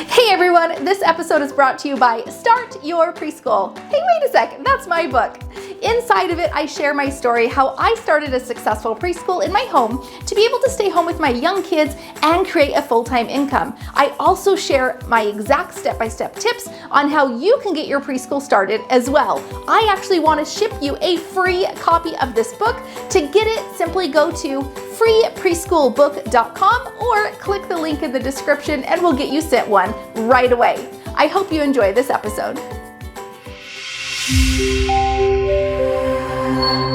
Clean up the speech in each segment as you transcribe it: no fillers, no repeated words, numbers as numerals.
Hey everyone, this episode is brought to you by Start Your Preschool. Hey, wait a sec, that's my book. Inside of it, I share my story, how I started a successful preschool in my home to be able to stay home with my young kids and create a full-time income. I also share my exact step-by-step tips on how you can get your preschool started as well. I actually want to ship you a free copy of this book. To get it, simply go to freepreschoolbook.com or click the link in the description and we'll get you sent one right away. I hope you enjoy this episode.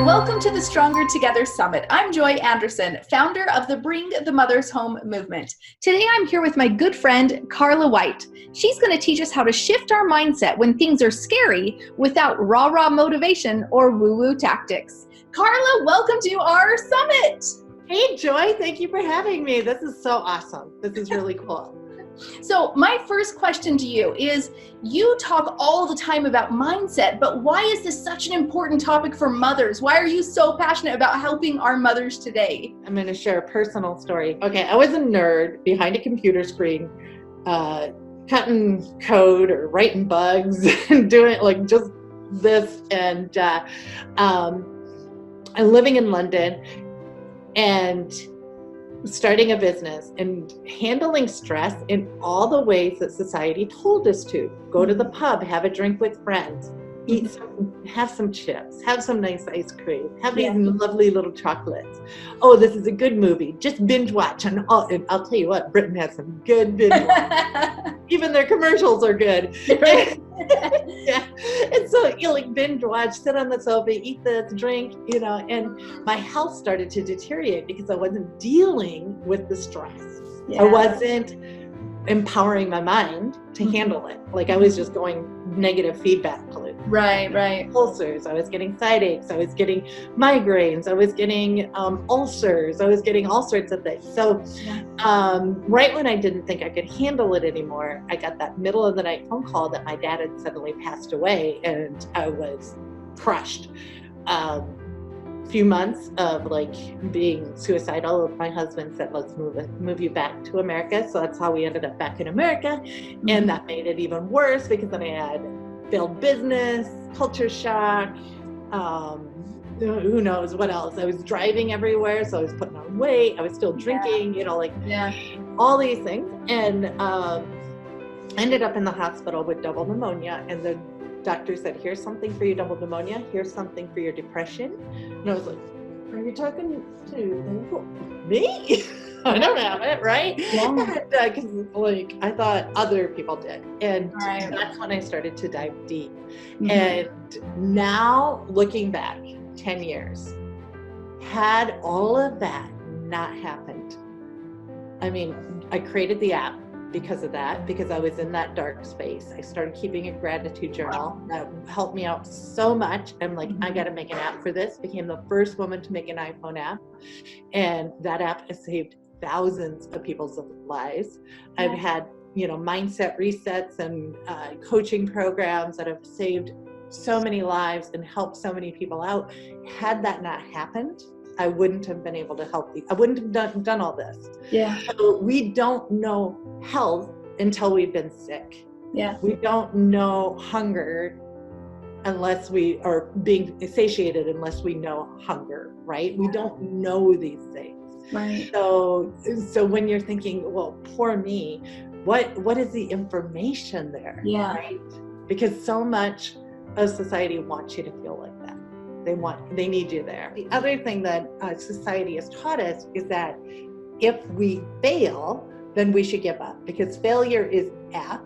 Welcome to the Stronger Together Summit. I'm Joy Anderson, founder of the Bring the Mothers Home movement. Today I'm here with my good friend, Carla White. She's going to teach us how to shift our mindset when things are scary without rah-rah motivation or woo-woo tactics. Carla, welcome to our summit. Hey, Joy, thank you for having me. This is so awesome. This is really cool. So my first question to you is, you talk all the time about mindset, but why is this such an important topic for mothers? Why are you so passionate about helping our mothers today? I'm going to share a personal story. Okay, I was a nerd behind a computer screen, cutting code or writing bugs and doing like just this. And I'm living in London and starting a business and handling stress in all the ways that society told us to. Go to the pub, have a drink with friends, have some chips, have some nice ice cream, have these lovely little chocolates. Oh, this is a good movie. Just binge watch. And I'll tell you what, Britain has some good binge watch. Even their commercials are good. Yeah. And so you like binge watch, sit on the sofa, eat this, drink, and my health started to deteriorate because I wasn't dealing with the stress. Yeah. I wasn't empowering my mind to handle it. Like I was just going negative feedback loop. Right. Ulcers. I was getting side aches. I was getting migraines. I was getting ulcers. I was getting all sorts of things. So right when I didn't think I could handle it anymore, I got that middle of the night phone call that my dad had suddenly passed away, and I was crushed. Few months of like being suicidal, my husband said, let's move you back to America. So that's how we ended up back in America. And that made it even worse because then I had failed business, culture shock, who knows what else. I was driving everywhere, so I was putting on weight. I was still drinking, all these things. And ended up in the hospital with double pneumonia, and the doctor said, here's something for your double pneumonia, here's something for your depression. And I was like, are you talking to me? I don't have it, right? Yeah. Because I thought other people did. And that's when I started to dive deep. And now looking back 10 years, had all of that not happened, I mean, I created the app because of that, because I was in that dark space. I started keeping a gratitude journal that helped me out so much. I'm like, I got to make an app for this. Became the first woman to make an iPhone app. And that app has saved thousands of people's lives. I've had, mindset resets and coaching programs that have saved so many lives and helped so many people out. Had that not happened, I wouldn't have been able to help you. I wouldn't have done all this. Yeah. So we don't know health until we've been sick. Yeah. We don't know hunger unless we are being satiated, unless we know hunger, right? We don't know these things. Right. So when you're thinking, well, poor me, what is the information there? Yeah. Right? Because so much of society wants you to feel like that. They need you there. The other thing that society has taught us is that if we fail, then we should give up, because failure is F,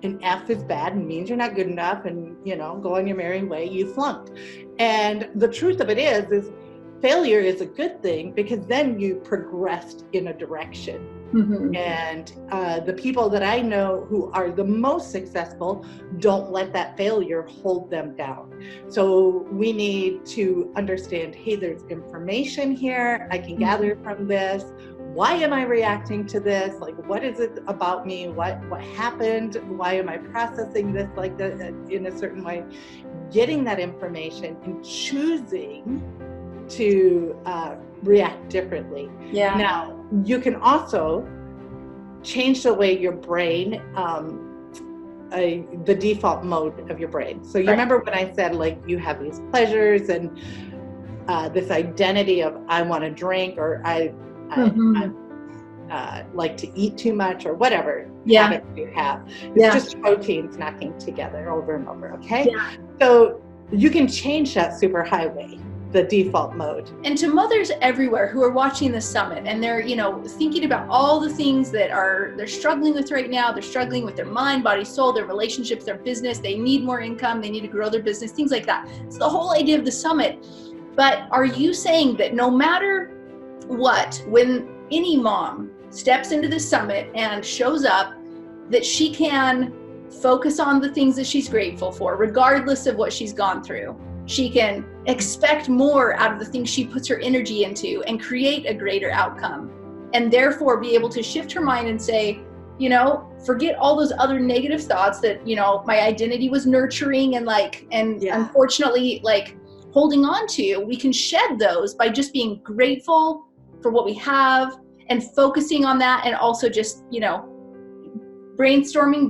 and F is bad and means you're not good enough, and go on your merry way, you flunked. And the truth of it is failure is a good thing, because then you progressed in a direction. And the people that I know who are the most successful don't let that failure hold them down. So we need to understand, hey, there's information here I can gather from this. Why am I reacting to this? Like, what is it about me? What happened? Why am I processing this like that in a certain way? Getting that information and choosing to react differently. Yeah. Now, you can also change the way your brain, the default mode of your brain. So you remember when I said, like, you have these pleasures and this identity of I want to drink, or I like to eat too much, or whatever habit you have. It's just proteins knocking together over and over, okay? Yeah. So you can change that superhighway, the default mode. And to mothers everywhere who are watching the summit and they're, thinking about all the things that they're struggling with right now. They're struggling with their mind, body, soul, their relationships, their business. They need more income. They need to grow their business, things like that. It's the whole idea of the summit. But are you saying that no matter what, when any mom steps into the summit and shows up, that she can focus on the things that she's grateful for, regardless of what she's gone through? She can expect more out of the things she puts her energy into and create a greater outcome, and therefore be able to shift her mind and say, forget all those other negative thoughts that, my identity was nurturing and unfortunately, holding on to. We can shed those by just being grateful for what we have and focusing on that, and also just, brainstorming,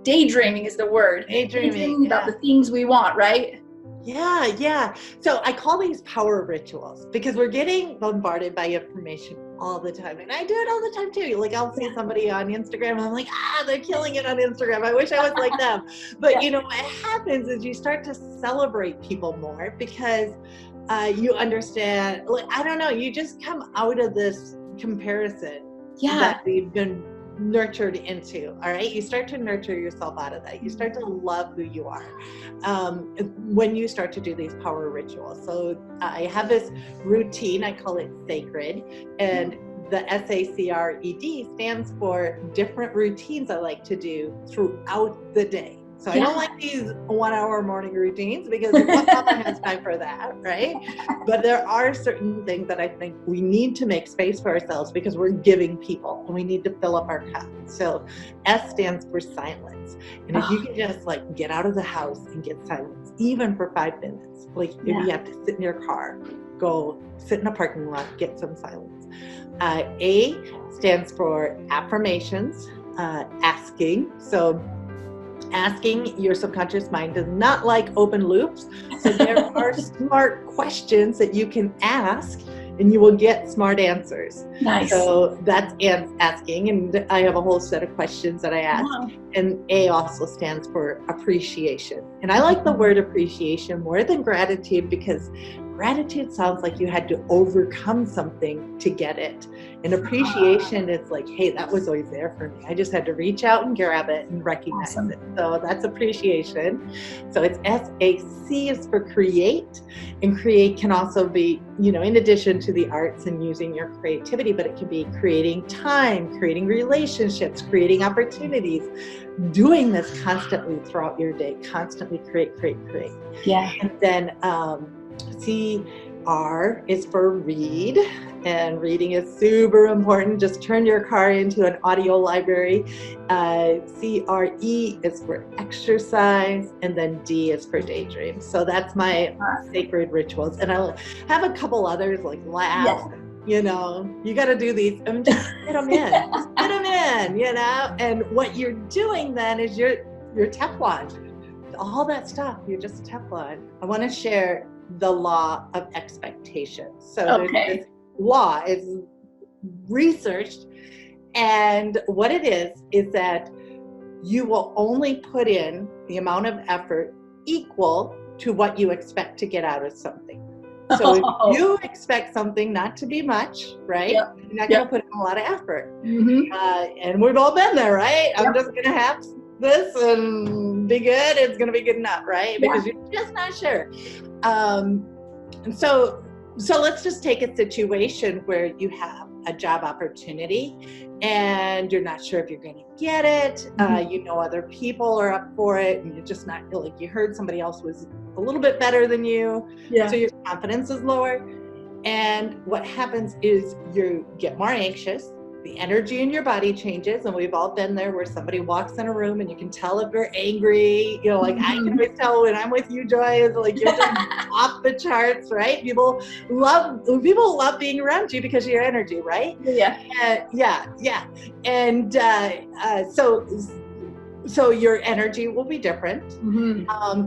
daydreaming is the word. Daydreaming about the things we want, right? Yeah. So I call these power rituals because we're getting bombarded by information all the time. And I do it all the time too. Like, I'll see somebody on Instagram and I'm like, they're killing it on Instagram. I wish I was like them. But what happens is you start to celebrate people more because you understand, I don't know, you just come out of this comparison that we've been nurtured into. All right, you start to nurture yourself out of that. You start to love who you are when you start to do these power rituals. So I have this routine, I call it sacred, and the SACRED stands for different routines I like to do throughout the day. So I don't like these 1 hour morning routines because what mama has time for that, right? But there are certain things that I think we need to make space for ourselves because we're giving people and we need to fill up our cup. So S stands for silence. And if you can just get out of the house and get silence, even for 5 minutes, if you have to sit in your car, go sit in a parking lot, get some silence. A stands for affirmations, asking. So asking, your subconscious mind does not like open loops. So there are smart questions that you can ask and you will get smart answers. Nice. So that's asking, and I have a whole set of questions that I ask. Wow. And A also stands for appreciation. And I like the word appreciation more than gratitude because gratitude sounds like you had to overcome something to get it. And appreciation is like, hey, that was always there for me. I just had to reach out and grab it and recognize it. So that's appreciation. So it's SAC is for create. And create can also be, in addition to the arts and using your creativity, but it can be creating time, creating relationships, creating opportunities, doing this constantly throughout your day, constantly create. Yeah. And then CR is for read, and reading is super important. Just turn your car into an audio library. CRE is for exercise, and then D is for daydream. So that's my sacred rituals. And I'll have a couple others like laugh. You got to do these and just get them in. Just get them in, And what you're doing then is you're Teflon. All that stuff, you're just Teflon. I want to share the law of expectation. So there's this law, it's researched, and what it is that you will only put in the amount of effort equal to what you expect to get out of something. So if you expect something not to be much, right? Yep. You're not going to put in a lot of effort. Mm-hmm. And we've all been there, right? Yep. I'm just going to have this and be good. It's going to be good enough, right? Because you're just not sure. And so let's just take a situation where you have a job opportunity and you're not sure if you're going to get it. Other people are up for it and you're just not, you heard somebody else was a little bit better than you. Yeah. So your confidence is lower. And what happens is you get more anxious the energy in your body changes, and we've all been there where somebody walks in a room and you can tell if they're angry. You know, like I can always tell when I'm with you, Joy, is like you're just off the charts, right? People love being around you because of your energy, right? Yeah. Yeah. And so your energy will be different.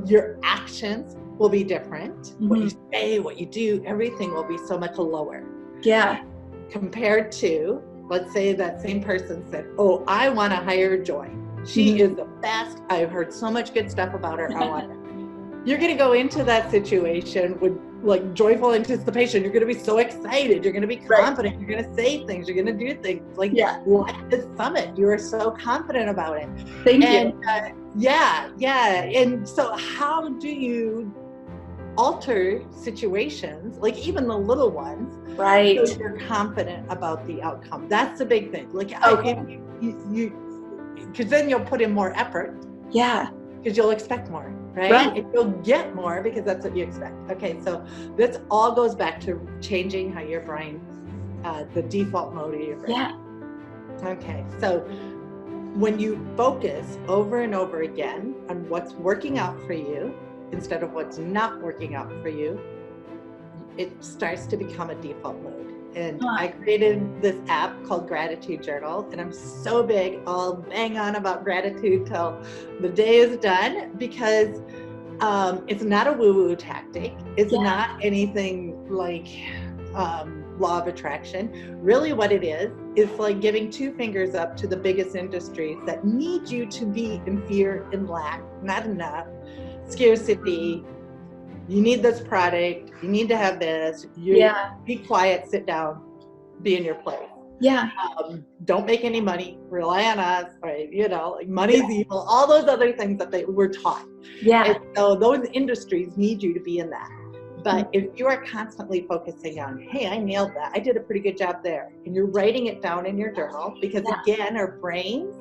Your actions will be different. What you say, what you do, everything will be so much lower. Yeah. Compared to, let's say that same person said, oh, I want to hire Joy. She is the best. I've heard so much good stuff about her. I want her. You're going to go into that situation with like joyful anticipation. You're going to be so excited. You're going to be confident. Right. You're going to say things. You're going to do things like this summit. You are so confident about it. Thank you. Yeah. And so how do you alter situations, like even the little ones, right? So you're confident about the outcome. That's the big thing. Like, because then you'll put in more effort. Yeah. Because you'll expect more, right? And you'll get more because that's what you expect. Okay, so this all goes back to changing how your brain, the default mode of your brain. Yeah. Okay, so when you focus over and over again on what's working out for you, instead of what's not working out for you, it starts to become a default mode. And I created this app called Gratitude Journal, and I'm so big, I'll bang on about gratitude till the day is done, because it's not a woo-woo tactic. It's not anything like law of attraction. Really what it is like giving 2 fingers up to the biggest industries that need you to be in fear and lack, not enough, scarcity. You need this product, you need to have this, be quiet, sit down, be in your place. Don't make any money, rely on us, right? You know, like money's evil, all those other things that we're taught. And so those industries need you to be in that. But if you are constantly focusing on, hey, I nailed that, I did a pretty good job there, and you're writing it down in your journal, because again, our brains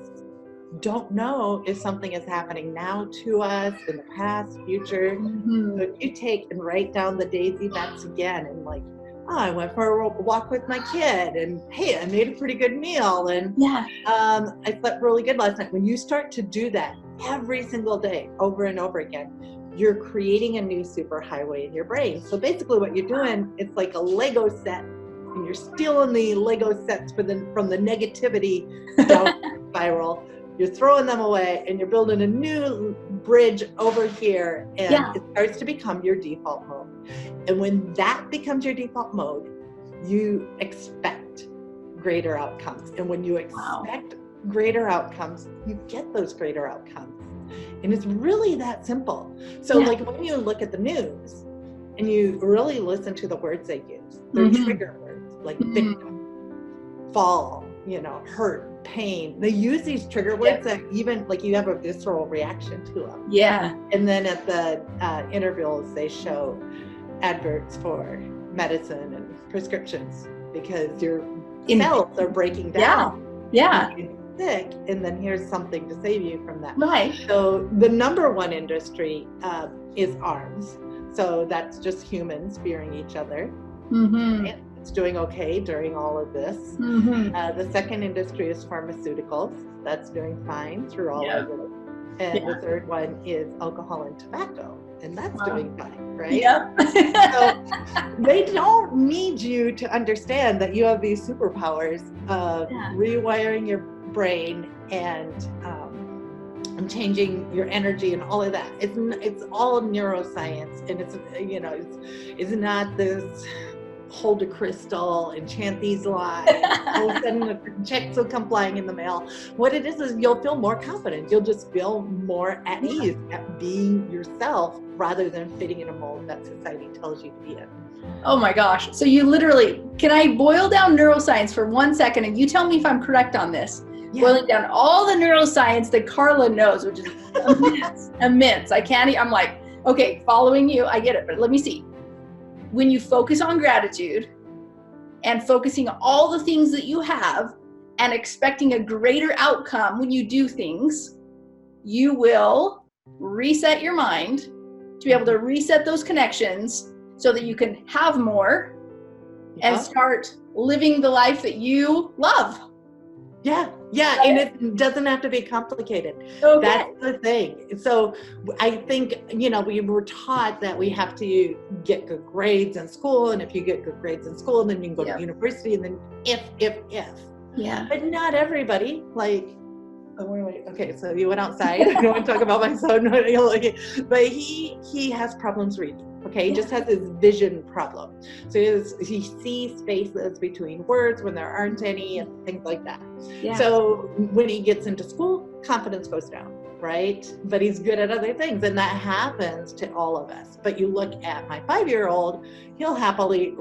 don't know if something is happening now to us, in the past, future. So if you take and write down the day's events again, and like, oh, I went for a walk with my kid, and hey, I made a pretty good meal, and I slept really good last night. When you start to do that every single day, over and over again, you're creating a new superhighway in your brain. So basically what you're doing, it's like a Lego set, and you're stealing the Lego sets from the negativity down spiral. You're throwing them away, and you're building a new bridge over here, and it starts to become your default mode. And when that becomes your default mode, you expect greater outcomes. And when you expect greater outcomes, you get those greater outcomes. And it's really that simple. So like when you look at the news and you really listen to the words they use, they're trigger words like victim, fall, you know, hurt, pain. They use these trigger words that even like you have a visceral reaction to them. And then at the intervals, they show adverts for medicine and prescriptions, because your cells are breaking down. Sick, and then here's something to save you from that. So the number one industry is arms. So that's just humans fearing each other. It's doing okay during all of this. The second industry is pharmaceuticals. That's doing fine through all of it. And the third one is alcohol and tobacco, and that's doing fine, right? So they don't need you to understand that you have these superpowers of rewiring your brain and changing your energy and all of that. It's all neuroscience, and it's not this hold a crystal and chant these lines. All of a sudden the checks will come flying in the mail. What it is you'll feel more confident. You'll just feel more at ease at being yourself, rather than fitting in a mold that society tells you to be in. Oh my gosh. So you literally, can I boil down neuroscience for 1 second, and you tell me if I'm correct on this? Boiling down all the neuroscience that Carla knows, which is immense. I'm like, okay, following you, I get it, but let me see. When you focus on gratitude and focusing on all the things that you have and expecting a greater outcome when you do things, you will reset your mind to be able to reset those connections so that you can have more and start living the life that you love. Yeah, yeah, and it doesn't have to be complicated. Okay. That's the thing. So I think, we were taught that we have to get good grades in school, and if you get good grades in school, then you can go to university, and then if. Yeah. But not everybody, like, wait. Okay, so you went outside. I don't want to talk about my son, but he has problems reading. Okay, he just has this vision problem. So he sees spaces between words when there aren't any and things like that. Yeah. So when he gets into school, confidence goes down, right? But he's good at other things, and that happens to all of us. But you look at my 5-year-old, he'll happily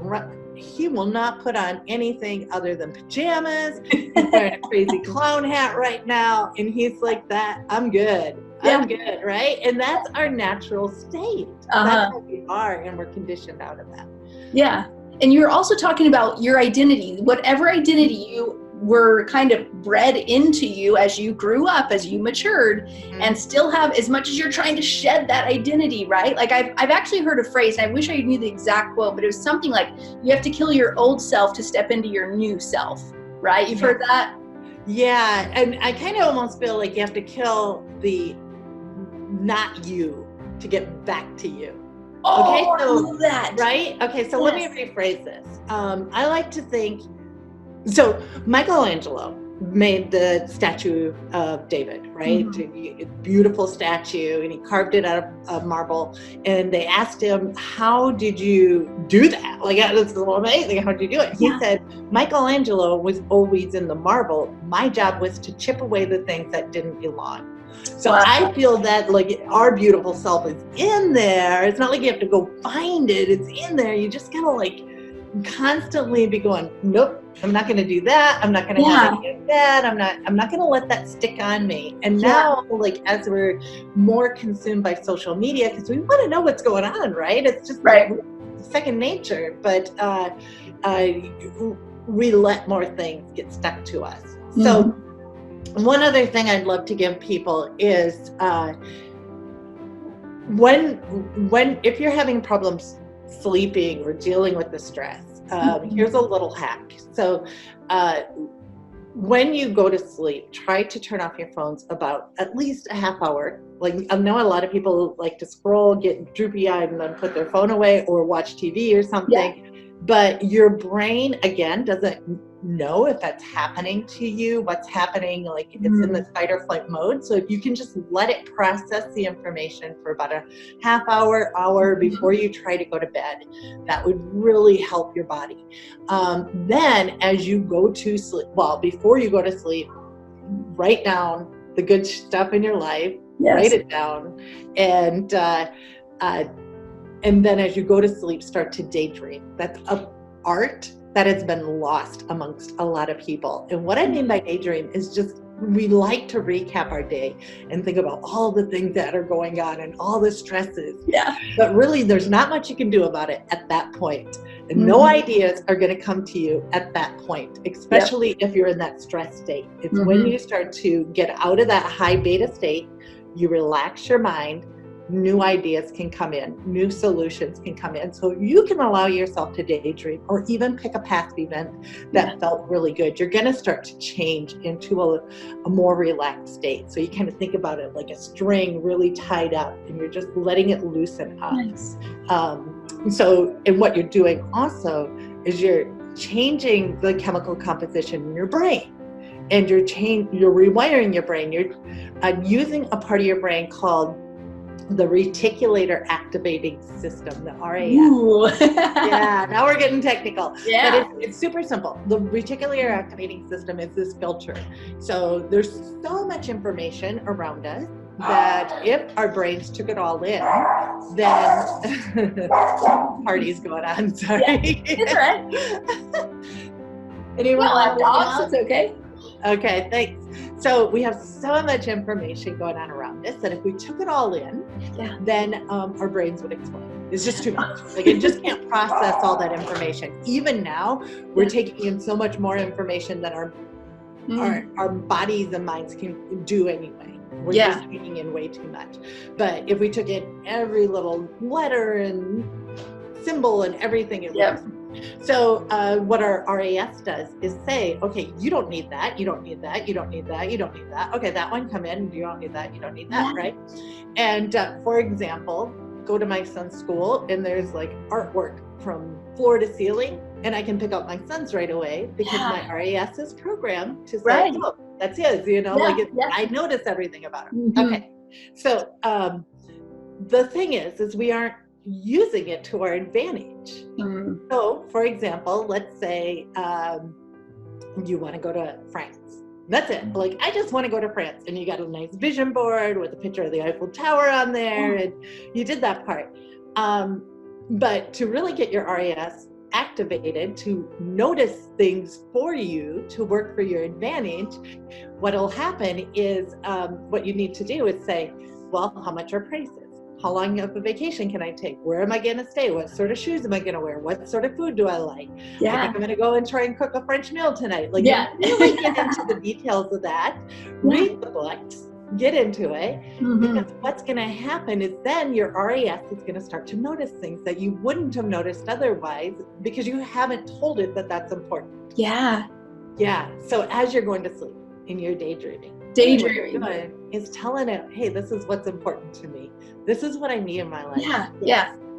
he will not put on anything other than pajamas. He's wearing a crazy clown hat right now, and he's like, that, I'm good. I'm good, right? And that's our natural state. That's how we are, and we're conditioned out of that. Yeah. And you're also talking about your identity, whatever identity you were kind of bred into you as you grew up, as you matured, and still have, as much as you're trying to shed that identity, right? Like I've actually heard a phrase, and I wish I knew the exact quote, but it was something like, you have to kill your old self to step into your new self, right? You've heard that? Yeah, and I kind of almost feel like you have to kill the not you to get back to you. Okay, so, I love that. Right? Okay, so let me rephrase this. I like to think, so Michelangelo made the statue of David, right? A beautiful statue, and he carved it out of marble. And they asked him, how did you do that? Like, that's amazing. How did you do it? He said, Michelangelo was always in the marble. My job was to chip away the things that didn't belong. So I feel that, like, our beautiful self is in there. It's not like you have to go find it. It's in there. You just gotta, like, constantly be going, nope, I'm not going to do that. I'm not going to have any of that. I'm not going to let that stick on me. And now, like, as we're more consumed by social media, because we want to know what's going on, right? It's just like second nature, but we let more things get stuck to us. So one other thing I'd love to give people is if you're having problems sleeping or dealing with the stress, here's a little hack. So when you go to sleep, try to turn off your phones about at least a half hour. Like, I know a lot of people like to scroll, get droopy eyed, and then put their phone away or watch TV or something. But your brain, again, doesn't know if that's happening to you, what's happening, like it's in the fight or flight mode. So if you can just let it process the information for about a half hour before you try to go to bed, that would really help your body. Then as you go to sleep, before you go to sleep, write down the good stuff in your life, write it down, and then as you go to sleep, start to daydream. That's an art that has been lost amongst a lot of people. And what I mean by daydream is just, we like to recap our day and think about all the things that are going on and all the stresses. But really, there's not much you can do about it at that point. And no ideas are going to come to you at that point, especially if you're in that stress state. It's when you start to get out of that high beta state, you relax your mind, new ideas can come in, new solutions can come in. So you can allow yourself to daydream or even pick a past event that felt really good. You're going to start to change into a more relaxed state. So you kind of think about it like a string really tied up, and you're just letting it loosen up. And what you're doing also is you're changing the chemical composition in your brain. And you're rewiring your brain. You're using a part of your brain called the reticular activating system, the RAS. Now we're getting technical. But it's super simple. The reticular activating system is this filter. So there's so much information around us that if our brains took it all in, then party's going on. Sorry. It's all right. Anyone have dogs? It's okay. Okay, thanks. So we have so much information going on around us that if we took it all in, then our brains would explode. It's just too much. Like, it just can't process all that information. Even now, we're taking in so much more information than our bodies and minds can do anyway. We're just taking in way too much. But if we took in every little letter and symbol and everything, it would So what our RAS does is say, okay, you don't need that, you don't need that, you don't need that, you don't need that. Okay, that one come in, you don't need that, you don't need that, right? And for example, go to my son's school and there's like artwork from floor to ceiling, and I can pick up my son's right away because my RAS is programmed to say, oh, that's his, you know, like I notice everything about him. Okay, so the thing is we aren't using it to our advantage. So for example, let's say you want to go to France. That's it. Like, I just want to go to France, and you got a nice vision board with a picture of the Eiffel Tower on there, and you did that part. But to really get your RAS activated to notice things for you, to work for your advantage, what'll happen is what you need to do is say, well, how much are prices? How long of a vacation can I take? Where am I going to stay? What sort of shoes am I going to wear? What sort of food do I like? I think I'm going to go and try and cook a French meal tonight. Like, really get into the details of that. Read the books. Get into it. Because what's going to happen is then your RAS is going to start to notice things that you wouldn't have noticed otherwise because you haven't told it that that's important. Yeah. So as you're going to sleep in your daydreaming, is telling it, hey, this is what's important to me. This is what I need in my life.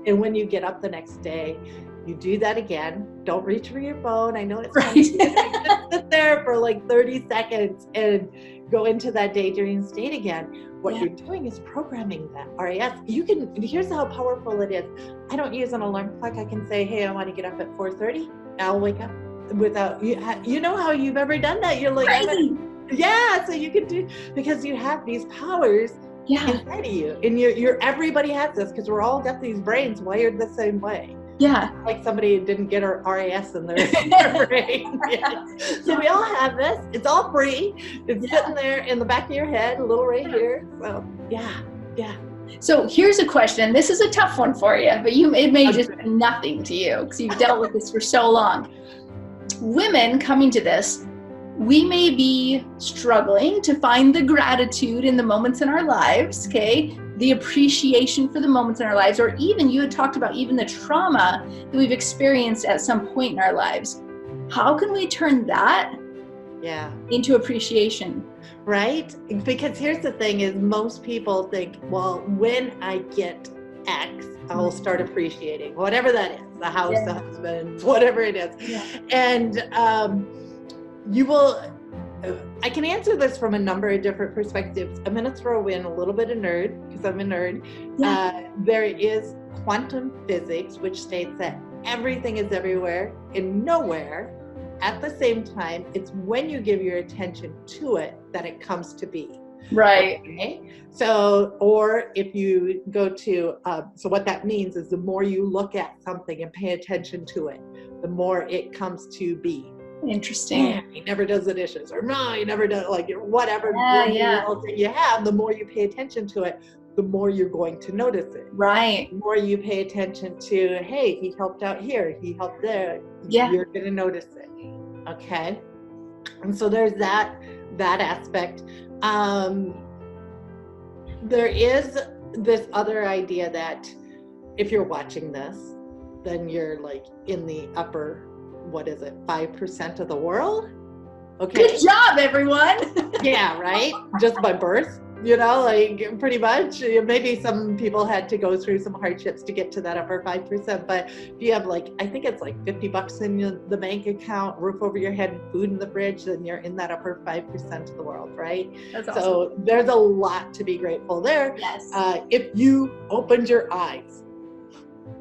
And when you get up the next day, you do that again. Don't reach for your phone. I know it's just sit there for like 30 seconds and go into that daydreaming state again. What you're doing is programming that RAS. Here's how powerful it is. I don't use an alarm clock. I can say, hey, I want to get up at 4:30. I'll wake up without, you know how you've ever done that? You're like, so you can do, because you have these powers inside of you, and everybody has this, because we're all got these brains wired the same way. Like somebody didn't get our RAS in their brain. So we all have this. It's all free. It's sitting there in the back of your head, a little right here. So So here's a question. This is a tough one for you, but it may just be nothing to you because you've dealt with this for so long. Women coming to this, we may be struggling to find the gratitude in the moments in our lives, the appreciation for the moments in our lives, or even, you had talked about even the trauma that we've experienced at some point in our lives. How can we turn that into appreciation? Right? Because here's the thing is, most people think, well, when I get X, I'll start appreciating whatever that is, the house, the husband, whatever it is. And you will, I can answer this from a number of different perspectives. I'm going to throw in a little bit of nerd, because I'm a nerd. There is quantum physics, which states that everything is everywhere and nowhere at the same time. It's when you give your attention to it that it comes to be. Right. Okay? So, or if you go to, so what that means is the more you look at something and pay attention to it, the more it comes to be. Interesting. He never does the dishes, or no, he never does, like, whatever you have, the more you pay attention to it, the more you're going to notice it. Right. The more you pay attention to, hey, he helped out here, he helped there, you're going to notice it. Okay. And so there's that aspect. There is this other idea that if you're watching this, then you're like in the upper, 5% of the world? Okay. Good job, everyone. Right? Just by birth, like pretty much. Maybe some people had to go through some hardships to get to that upper 5%, but if you have I think it's like $50 in the bank account, roof over your head, and food in the fridge, then you're in that upper 5% of the world, right? That's awesome. So there's a lot to be grateful there. Yes. If you opened your eyes,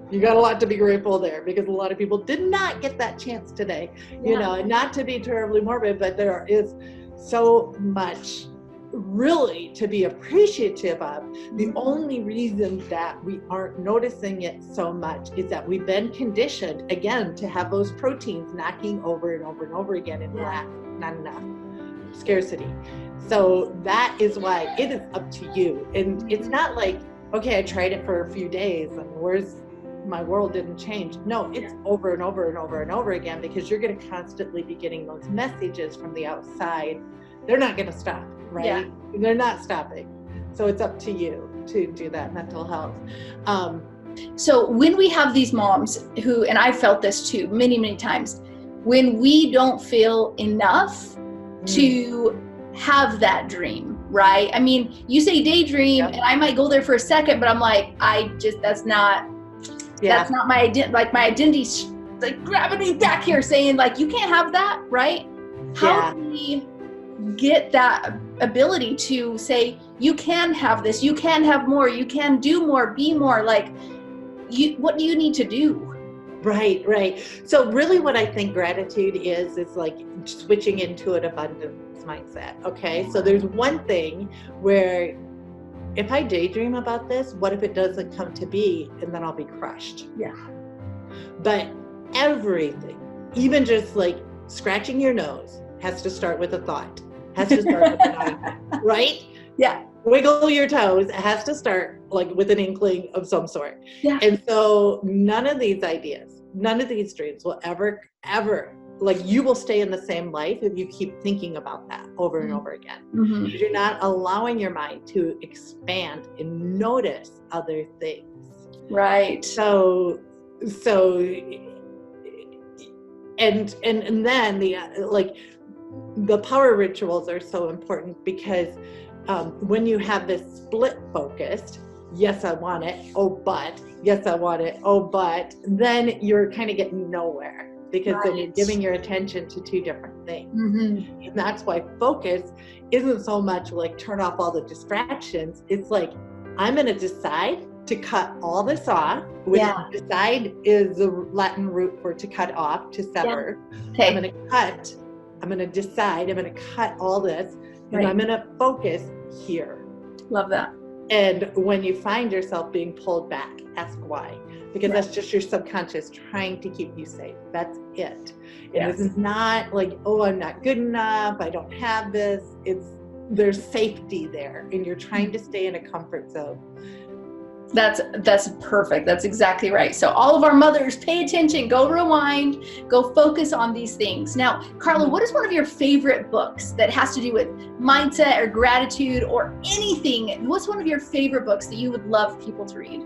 you got a lot to be grateful there, because a lot of people did not get that chance today. And not to be terribly morbid, but there is so much really to be appreciative of. The only reason that we aren't noticing it so much is that we've been conditioned, again, to have those proteins knocking over and over and over again in lack, not enough, scarcity. So that is why it is up to you. And it's not like, okay, I tried it for a few days and my world didn't change. No, it's over and over and over and over again, because you're going to constantly be getting those messages from the outside. They're not going to stop, right? They're not stopping. So it's up to you to do that mental health. So when we have these moms who, and I felt this too many, many times, when we don't feel enough to have that dream, right? I mean, you say daydream, and I might go there for a second, but I'm like, that's not my identity. Like my identity's like grabbing me back here saying like, you can't have that, right? How do we get that ability to say, you can have this, you can have more, you can do more, be more, like, what do you need to do? Right. So really what I think gratitude is like switching into an abundance mindset, okay? So there's one thing where if I daydream about this, what if it doesn't come to be, and then I'll be crushed. Yeah. But everything, even just like scratching your nose, has to start with a thought, has to start with an idea, right? Yeah. Wiggle your toes, it has to start like with an inkling of some sort. Yeah. And so none of these ideas, none of these dreams will ever, like, you will stay in the same life if you keep thinking about that over and over again. Because you're not allowing your mind to expand and notice other things. Right. So and then the power rituals are so important because when you have this split focused, yes, I want it, oh, but, yes, I want it, oh, but, then you're kind of getting nowhere because then you're giving your attention to two different things. And that's why focus isn't so much like turn off all the distractions. It's like, I'm going to decide to cut all this off, which decide is the Latin root for to cut off, to sever. Okay. I'm going to decide, I'm going to cut all this, and I'm going to focus here. Love that. And when you find yourself being pulled back, ask why. Because that's just your subconscious trying to keep you safe. That's it. And this is not like, oh, I'm not good enough, I don't have this. There's safety there, and you're trying to stay in a comfort zone. That's perfect. That's exactly right. So all of our mothers, pay attention, go rewind, go focus on these things. Now, Carla, what is one of your favorite books that has to do with mindset or gratitude or anything? What's one of your favorite books that you would love people to read?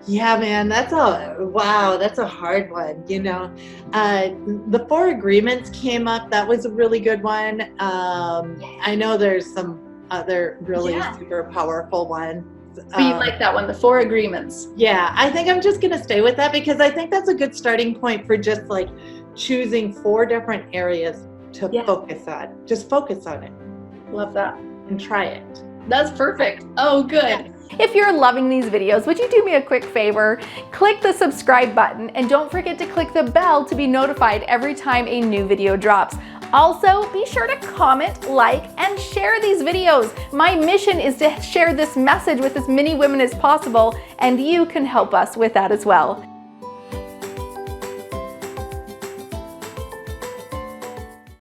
Yeah, man, that's a hard one. You know, the 4 Agreements came up. That was a really good one. I know there's some other really super powerful ones. But you like that one, the 4 Agreements. Yeah, I think I'm just going to stay with that because I think that's a good starting point for just like choosing 4 different areas to focus on. Just focus on it. Love that. And try it. That's perfect. Oh, good. Yeah. If you're loving these videos, would you do me a quick favor? Click the subscribe button and don't forget to click the bell to be notified every time a new video drops. Also, be sure to comment, like, and share these videos. My mission is to share this message with as many women as possible, and you can help us with that as well.